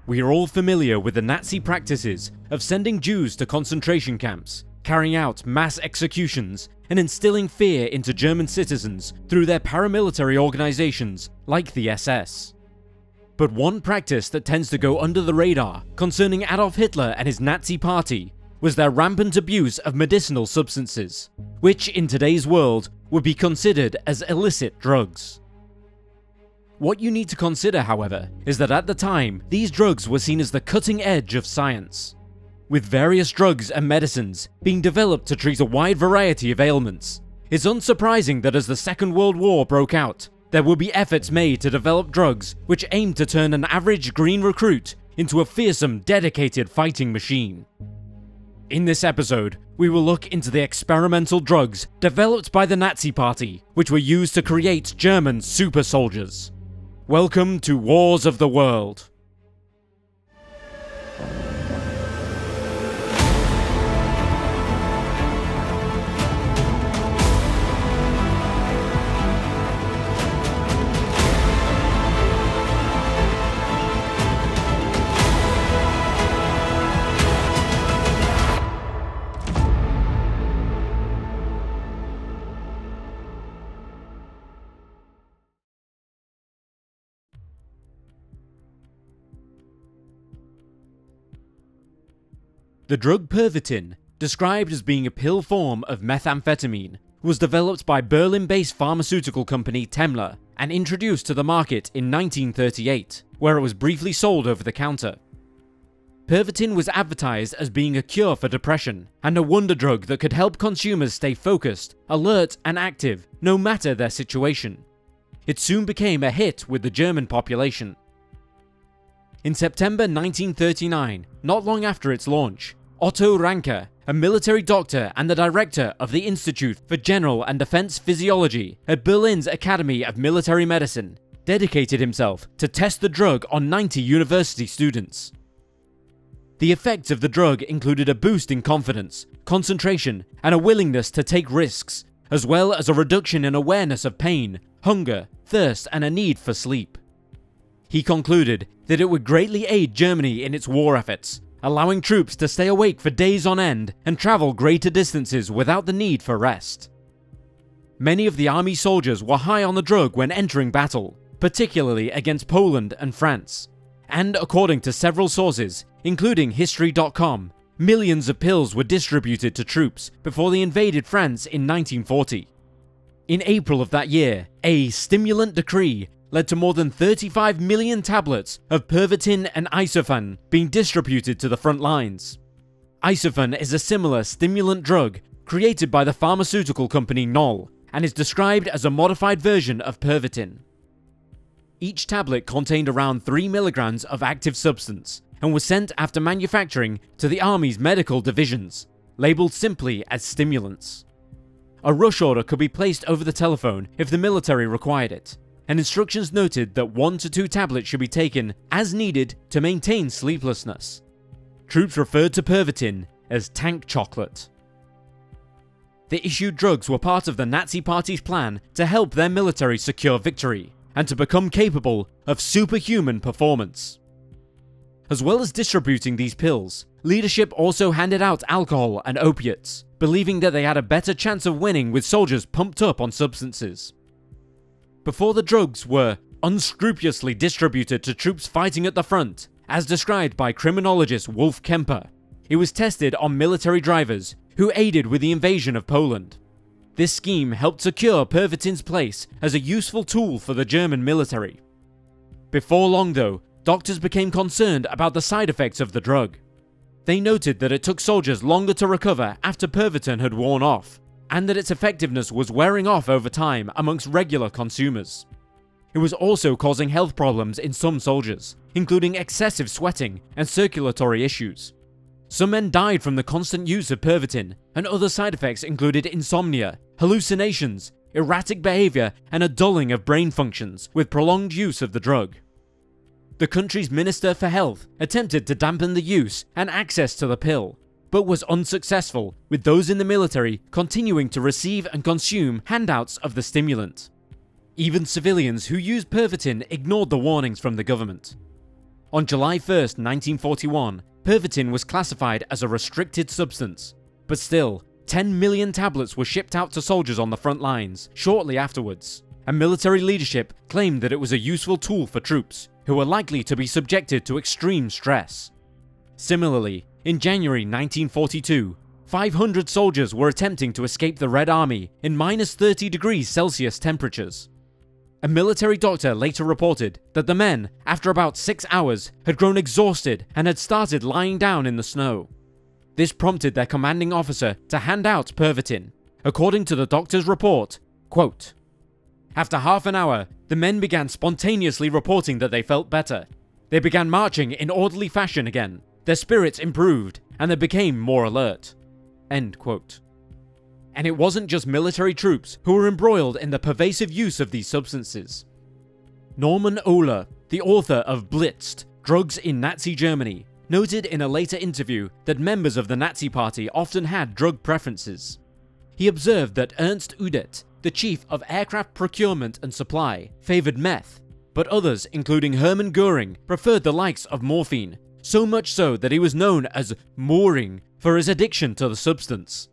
We are all familiar with the Nazi practices of sending Jews to concentration camps, carrying out mass executions, and instilling fear into German citizens through their paramilitary organizations like the SS. But one practice that tends to go under the radar concerning Adolf Hitler and his Nazi party was their rampant abuse of medicinal substances, which in today's world would be considered as illicit drugs. What you need to consider, however, is that at the time, these drugs were seen as the cutting edge of science, with various drugs and medicines being developed to treat a wide variety of ailments. It's unsurprising that as the Second World War broke out, there would be efforts made to develop drugs which aimed to turn an average green recruit into a fearsome, dedicated fighting machine. In this episode, we will look into the experimental drugs developed by the Nazi Party, which were used to create German super soldiers. Welcome to Wars of the World. The drug Pervitin, described as being a pill form of methamphetamine, was developed by Berlin-based pharmaceutical company Temmler and introduced to the market in 1938, where it was briefly sold over the counter. Pervitin was advertised as being a cure for depression and a wonder drug that could help consumers stay focused, alert, and active no matter their situation. It soon became a hit with the German population. In September 1939, not long after its launch, Otto Ranke, a military doctor and the director of the Institute for General and Defense Physiology at Berlin's Academy of Military Medicine, dedicated himself to test the drug on 90 university students. The effects of the drug included a boost in confidence, concentration, and a willingness to take risks, as well as a reduction in awareness of pain, hunger, thirst, and a need for sleep. He concluded that it would greatly aid Germany in its war efforts, allowing troops to stay awake for days on end and travel greater distances without the need for rest. Many of the army soldiers were high on the drug when entering battle, particularly against Poland and France. And according to several sources, including History.com, millions of pills were distributed to troops before they invaded France in 1940. In April of that year, a stimulant decree led to more than 35 million tablets of Pervitin and Isophane being distributed to the front lines. Isophane is a similar stimulant drug created by the pharmaceutical company Knoll and is described as a modified version of Pervitin. Each tablet contained around 3 milligrams of active substance and was sent after manufacturing to the Army's medical divisions, labeled simply as stimulants. A rush order could be placed over the telephone if the military required it, and instructions noted that 1 to 2 tablets should be taken as needed to maintain sleeplessness. Troops referred to Pervitin as tank chocolate. The issued drugs were part of the Nazi Party's plan to help their military secure victory and to become capable of superhuman performance. As well as distributing these pills, leadership also handed out alcohol and opiates, believing that they had a better chance of winning with soldiers pumped up on substances. Before the drugs were unscrupulously distributed to troops fighting at the front, as described by criminologist Wolf Kemper, it was tested on military drivers who aided with the invasion of Poland. This scheme helped secure Pervitin's place as a useful tool for the German military. Before long though, doctors became concerned about the side effects of the drug. They noted that it took soldiers longer to recover after Pervitin had worn off, and that its effectiveness was wearing off over time amongst regular consumers. It was also causing health problems in some soldiers, including excessive sweating and circulatory issues. Some men died from the constant use of Pervitin, and other side effects included insomnia, hallucinations, erratic behavior, and a dulling of brain functions with prolonged use of the drug. The country's Minister for Health attempted to dampen the use and access to the pill, but was unsuccessful, with those in the military continuing to receive and consume handouts of the stimulant. Even civilians who used Pervitin ignored the warnings from the government. On July 1st, 1941, Pervitin was classified as a restricted substance, but still, 10 million tablets were shipped out to soldiers on the front lines shortly afterwards, and military leadership claimed that it was a useful tool for troops who were likely to be subjected to extreme stress. Similarly, in January 1942, 500 soldiers were attempting to escape the Red Army in -30 degrees Celsius temperatures. A military doctor later reported that the men, after about 6 hours, had grown exhausted and had started lying down in the snow. This prompted their commanding officer to hand out Pervitin. According to the doctor's report, quote, "After half an hour, the men began spontaneously reporting that they felt better. They began marching in orderly fashion again, their spirits improved, and they became more alert." End quote. And it wasn't just military troops who were embroiled in the pervasive use of these substances. Norman Ohler, the author of Blitzed, Drugs in Nazi Germany, noted in a later interview that members of the Nazi Party often had drug preferences. He observed that Ernst Udet, the chief of aircraft procurement and supply, favored meth, but others, including Hermann Göring, preferred the likes of morphine, so much so that he was known as Mooring for his addiction to the substance.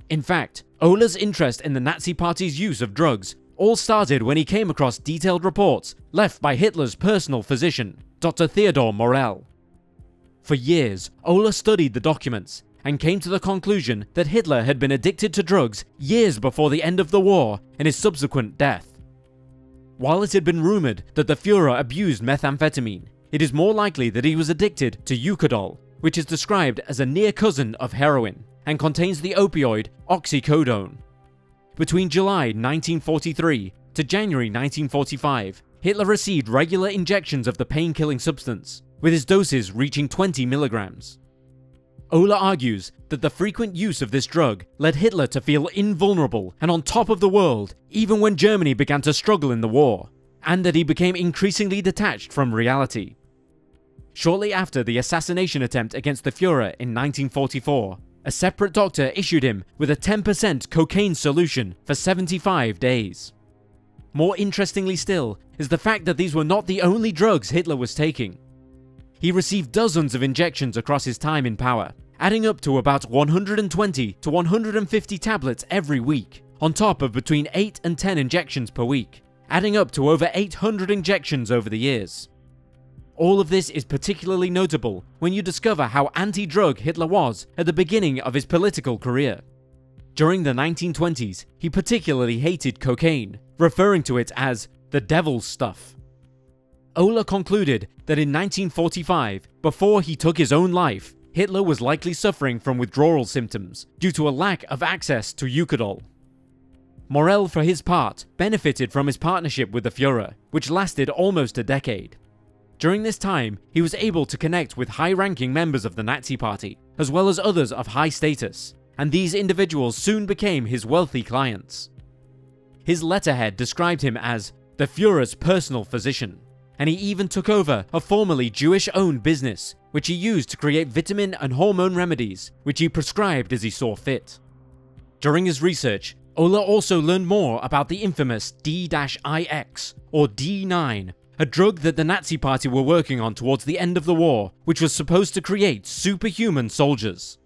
In fact, Ohler's interest in the Nazi Party's use of drugs all started when he came across detailed reports left by Hitler's personal physician, Dr. Theodor Morell. For years, Ohler studied the documents and came to the conclusion that Hitler had been addicted to drugs years before the end of the war and his subsequent death. While it had been rumored that the Führer abused methamphetamine, it is more likely that he was addicted to Eucodol, which is described as a near cousin of heroin and contains the opioid oxycodone. Between July 1943 to January 1945, Hitler received regular injections of the pain-killing substance, with his doses reaching 20 milligrams. Ohler argues that the frequent use of this drug led Hitler to feel invulnerable and on top of the world even when Germany began to struggle in the war, and that he became increasingly detached from reality. Shortly after the assassination attempt against the Führer in 1944, a separate doctor issued him with a 10% cocaine solution for 75 days. More interestingly still is the fact that these were not the only drugs Hitler was taking. He received dozens of injections across his time in power, adding up to about 120 to 150 tablets every week, on top of between 8 and 10 injections per week, adding up to over 800 injections over the years. All of this is particularly notable when you discover how anti-drug Hitler was at the beginning of his political career. During the 1920s, he particularly hated cocaine, referring to it as the devil's stuff. Ohler concluded that in 1945, before he took his own life, Hitler was likely suffering from withdrawal symptoms due to a lack of access to Eucodol. Morell, for his part, benefited from his partnership with the Führer, which lasted almost a decade. During this time, he was able to connect with high-ranking members of the Nazi Party, as well as others of high status, and these individuals soon became his wealthy clients. His letterhead described him as the Führer's personal physician, and he even took over a formerly Jewish-owned business, which he used to create vitamin and hormone remedies, which he prescribed as he saw fit. During his research, Ohler also learned more about the infamous D-IX, or D9, a drug that the Nazi Party were working on towards the end of the war, which was supposed to create superhuman soldiers.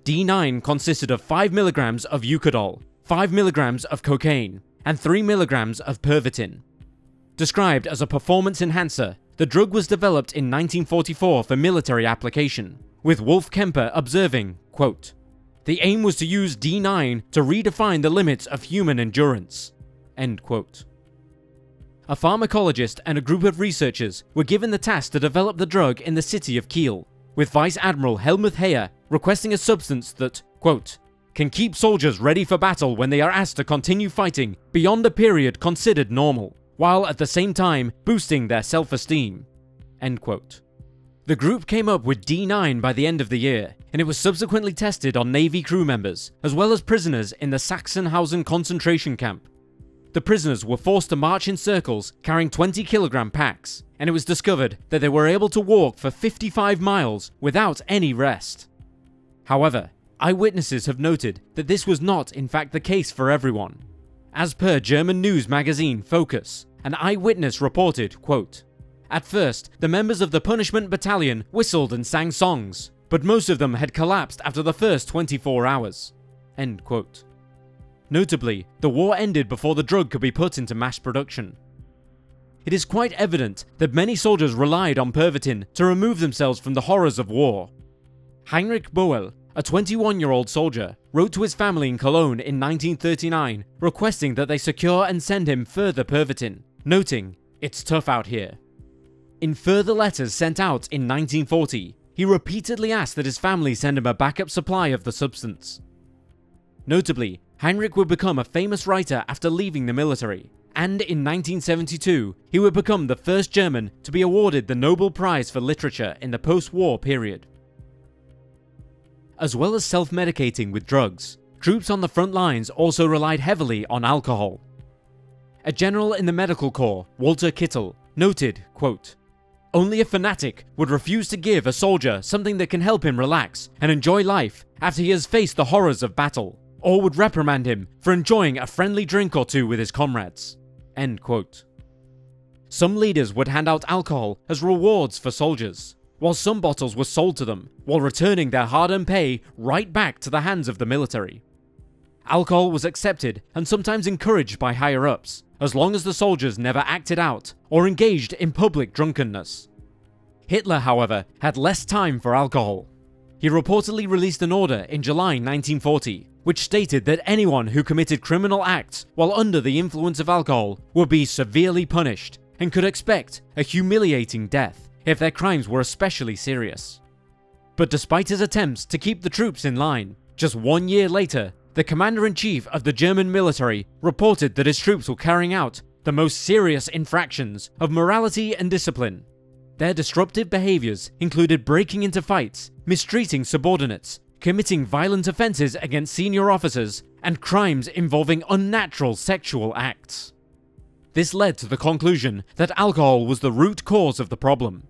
D9 consisted of 5 milligrams of Eucodol, 5 milligrams of cocaine, and 3 milligrams of Pervitin. Described as a performance enhancer, the drug was developed in 1944 for military application, with Wolf Kemper observing, quote, "The aim was to use D9 to redefine the limits of human endurance." End quote. A pharmacologist and a group of researchers were given the task to develop the drug in the city of Kiel, with Vice Admiral Helmuth Heyer requesting a substance that, quote, "can keep soldiers ready for battle when they are asked to continue fighting beyond a period considered normal, while at the same time boosting their self-esteem." End quote. The group came up with D9 by the end of the year, and it was subsequently tested on Navy crew members, as well as prisoners in the Sachsenhausen concentration camp. The prisoners were forced to march in circles carrying 20-kilogram packs, and it was discovered that they were able to walk for 55 miles without any rest. However, eyewitnesses have noted that this was not in fact the case for everyone. As per German news magazine Focus, an eyewitness reported, quote, At first, the members of the punishment battalion whistled and sang songs, but most of them had collapsed after the first 24 hours. End quote. Notably, the war ended before the drug could be put into mass production. It is quite evident that many soldiers relied on Pervitin to remove themselves from the horrors of war. Heinrich Boel, a 21-year-old soldier, wrote to his family in Cologne in 1939 requesting that they secure and send him further Pervitin, noting, "It's tough out here." In further letters sent out in 1940, he repeatedly asked that his family send him a backup supply of the substance. Notably, Heinrich would become a famous writer after leaving the military, and in 1972, he would become the first German to be awarded the Nobel Prize for Literature in the post-war period. As well as self-medicating with drugs, troops on the front lines also relied heavily on alcohol. A general in the medical corps, Walter Kittel, noted, quote, "Only a fanatic would refuse to give a soldier something that can help him relax and enjoy life after he has faced the horrors of battle, or would reprimand him for enjoying a friendly drink or two with his comrades." End quote. Some leaders would hand out alcohol as rewards for soldiers, while some bottles were sold to them, while returning their hard-earned pay right back to the hands of the military. Alcohol was accepted and sometimes encouraged by higher-ups, as long as the soldiers never acted out or engaged in public drunkenness. Hitler, however, had less time for alcohol. He reportedly released an order in July 1940, which stated that anyone who committed criminal acts while under the influence of alcohol would be severely punished and could expect a humiliating death if their crimes were especially serious. But despite his attempts to keep the troops in line, just 1 year later, the commander-in-chief of the German military reported that his troops were carrying out the most serious infractions of morality and discipline. Their disruptive behaviors included breaking into fights, mistreating subordinates, committing violent offenses against senior officers, and crimes involving unnatural sexual acts. This led to the conclusion that alcohol was the root cause of the problem.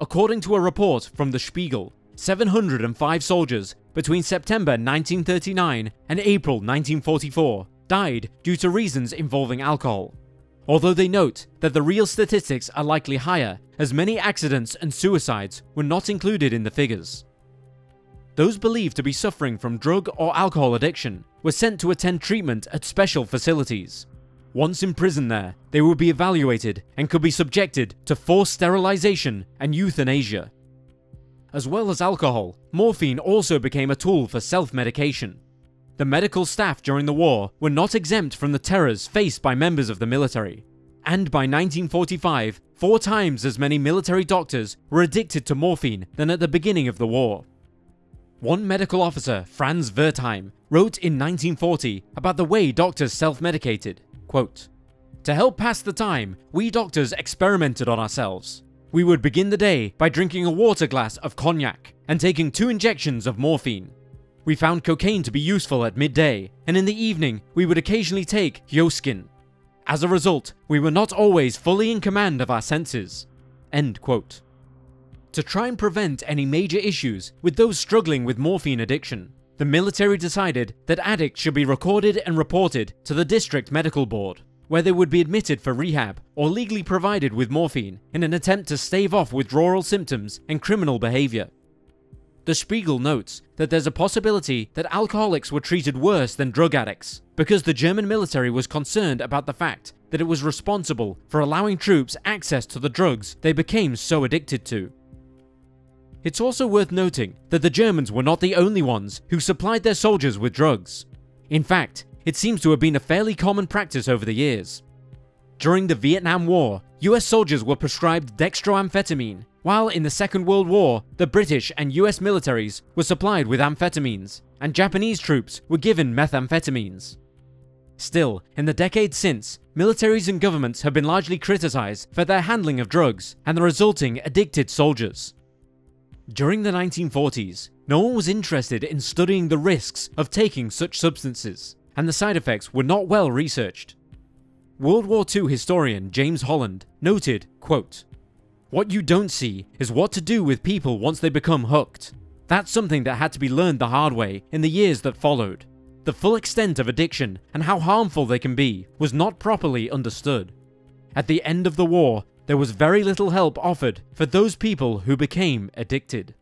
According to a report from the Spiegel, 705 soldiers between September 1939 and April 1944 died due to reasons involving alcohol. Although they note that the real statistics are likely higher, as many accidents and suicides were not included in the figures. Those believed to be suffering from drug or alcohol addiction were sent to attend treatment at special facilities. Once in prison there, they would be evaluated and could be subjected to forced sterilization and euthanasia. As well as alcohol, morphine also became a tool for self-medication. The medical staff during the war were not exempt from the terrors faced by members of the military, and by 1945, 4 times as many military doctors were addicted to morphine than at the beginning of the war. One medical officer, Franz Wertheim, wrote in 1940 about the way doctors self-medicated, quote, "To help pass the time, we doctors experimented on ourselves. We would begin the day by drinking a water glass of cognac and taking 2 injections of morphine. We found cocaine to be useful at midday, and in the evening we would occasionally take Yoskin. As a result, we were not always fully in command of our senses." End quote. To try and prevent any major issues with those struggling with morphine addiction, the military decided that addicts should be recorded and reported to the district medical board, where they would be admitted for rehab or legally provided with morphine in an attempt to stave off withdrawal symptoms and criminal behavior. The Spiegel notes that there's a possibility that alcoholics were treated worse than drug addicts because the German military was concerned about the fact that it was responsible for allowing troops access to the drugs they became so addicted to. It's also worth noting that the Germans were not the only ones who supplied their soldiers with drugs. In fact, it seems to have been a fairly common practice over the years. During the Vietnam War, US soldiers were prescribed dextroamphetamine, while in the Second World War, the British and US militaries were supplied with amphetamines, and Japanese troops were given methamphetamines. Still, in the decades since, militaries and governments have been largely criticized for their handling of drugs and the resulting addicted soldiers. During the 1940s, no one was interested in studying the risks of taking such substances, and the side effects were not well researched. World War II historian James Holland noted, quote, "What you don't see is what to do with people once they become hooked. That's something that had to be learned the hard way in the years that followed. The full extent of addiction and how harmful they can be was not properly understood. At the end of the war, there was very little help offered for those people who became addicted.